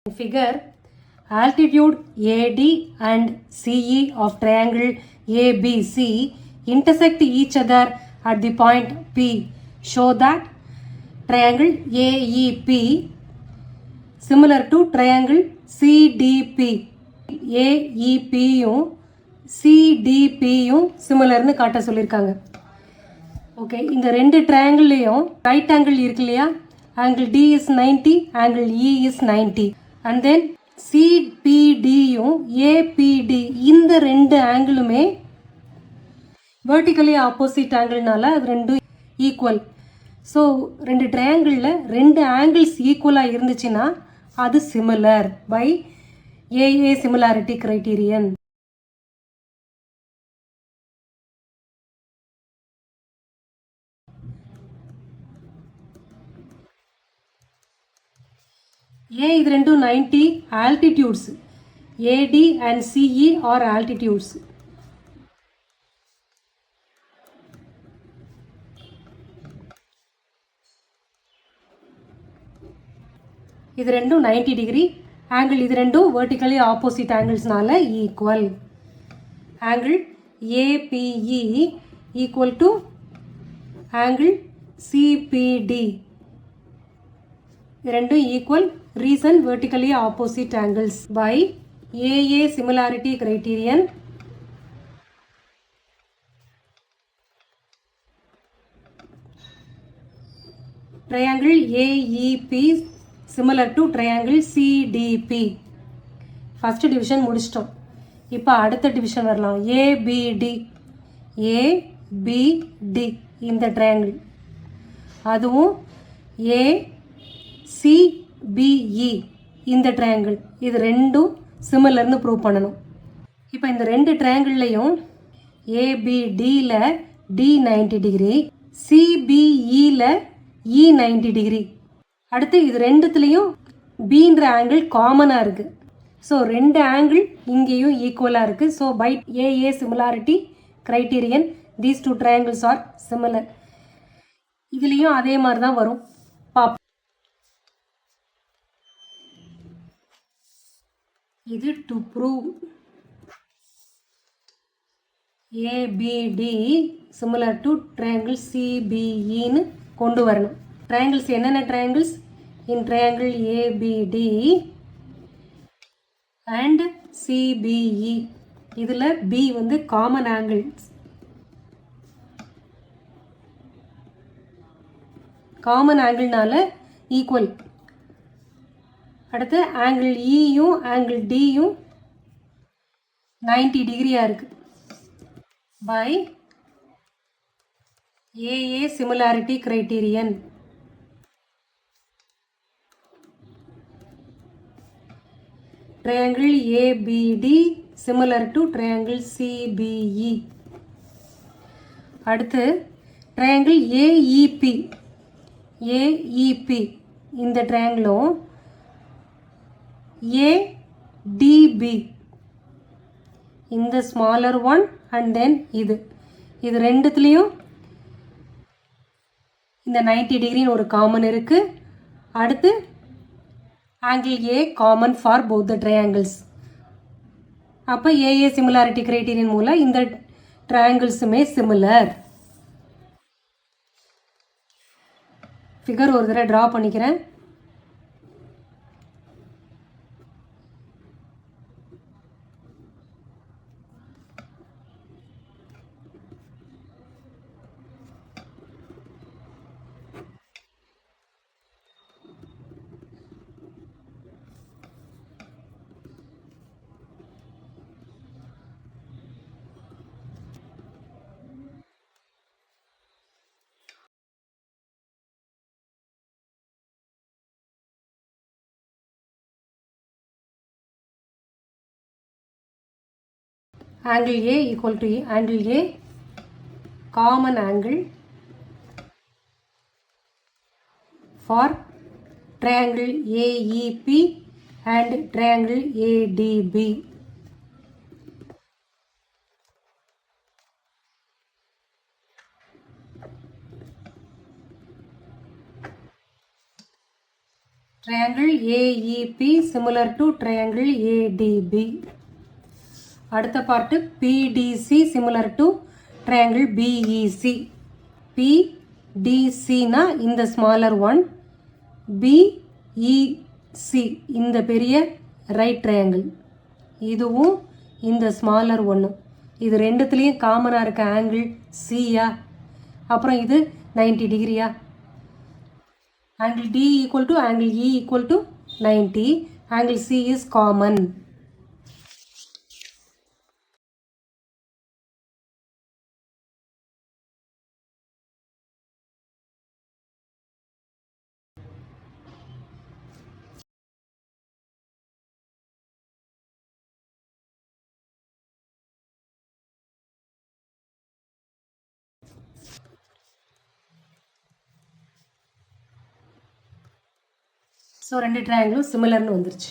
Figure, altitude AD and CE of triangle ABC intersect each other at the point P. Show that triangle AEP similar to triangle CDP. AEPயும் CDPயும் சிமிலர்னு காட்ட சொல்லியிருக்காங்க. Okay, இந்த ரெண்டு ட்ரையாங்கிள்லையும் right angle இருக்கு இல்லையா, angle D is 90, angle E is 90. And then சிபிடியும் ABD இந்த ரெண்டு ஆங்கிளுமே vertically opposite ஆங்கிள்னால அது ரெண்டும் ஈக்குவல். ஸோ ரெண்டு ட்ரையாங்கிளில் ரெண்டு ஆங்கிள்ஸ் ஈக்குவலாக இருந்துச்சுன்னா அது similar by AA similarity criterion. இது ரெண்டும் 90 altitudes. AD and CE are altitudes. இது ரெண்டும் 90 டிகிரி ஆங்கிள். இது ரெண்டும் வெர்டிக்கலி ஆப்போசிட் ஆங்கிள்ஸ்னால equal. Angle ABE equal to angle CBD. ரெண்டும் equal. Reason vertically opposite angles by AA similarity criterion. Triangle AEP similar to triangle CDP. First division முடிச்சிட்டோம். இப்போ அடுத்த division வரலாம். ABD. ABD இந்த triangle. அதுவும் ACBE இந்த triangle. இது ரெண்டும் சிமிலர்னு ப்ரூவ் பண்ணணும். இப்போ இந்த ரெண்டு ட்ரையாங்கிள்லையும் ஏபிடியில் டி 90 டிகிரி, சிபிஇயில் இ 90 டிகிரி. அடுத்து இது ரெண்டுத்துலேயும் பின்ற ஆங்கிள் காமனாக இருக்குது. ஸோ ரெண்டு ஆங்கிள் இங்கேயும் ஈக்குவலாக இருக்குது. So by AA similarity criterion these two triangles are similar. இதுலேயும் அதே மாதிரி தான் வரும். இது to prove ABD similar to triangle சிபிஇன்னு கொண்டு வரணும். ட்ரையாங்கிள்ஸ் என்னென்ன triangles? In triangle ABD and CBE. இதில் பி வந்து காமன் ஆங்கிள்ஸ். காமன் ஆங்கிள்னால ஈக்குவல். அடுத்து ஆங்கிள் இயும் ஆங்கிள் டியும் 90 டிகிரியாக இருக்குது. By AA similarity criterion. Triangle ABD similar to triangle CBE. அடுத்து ட்ரையாங்கிள் ஏஇபி. ஏஇபி இந்த ட்ரையாங்கிளும் ADB இந்த ஸ்மாலர் ஒன் அண்ட் தென் இது ரெண்டுத்துலேயும் இந்த 90 டிகிரின்னு ஒரு காமன் இருக்குது. அடுத்து angle A common for both the triangles. அப்போ ஏஏ சிமிலாரிட்டி கிரைட்டீரியன் மூலம் இந்த ட்ரையாங்கிள்ஸுமே சிமிலர். ஃபிகர் ஒரு தடவை ட்ரா பண்ணிக்கிறேன். Angle A equal to angle A, common angle for triangle AEP and triangle ADB. triangle AEP similar to triangle ADB. அடுத்த part PDC similar to triangle BEC. PDC na இந்த smaller one, BEC இந்த பெரிய right triangle. இதுவும் இந்த smaller one. இது ரெண்டுத்துலேயும் காமனாக இருக்க angle சியா, அப்புறம் இது 90 டிகிரியா. Angle D equal to angle E equal to 90. Angle C is common. So ரெண்டு ட்ரையாங்கிளும் சிமிலர்னு வந்துருச்சு.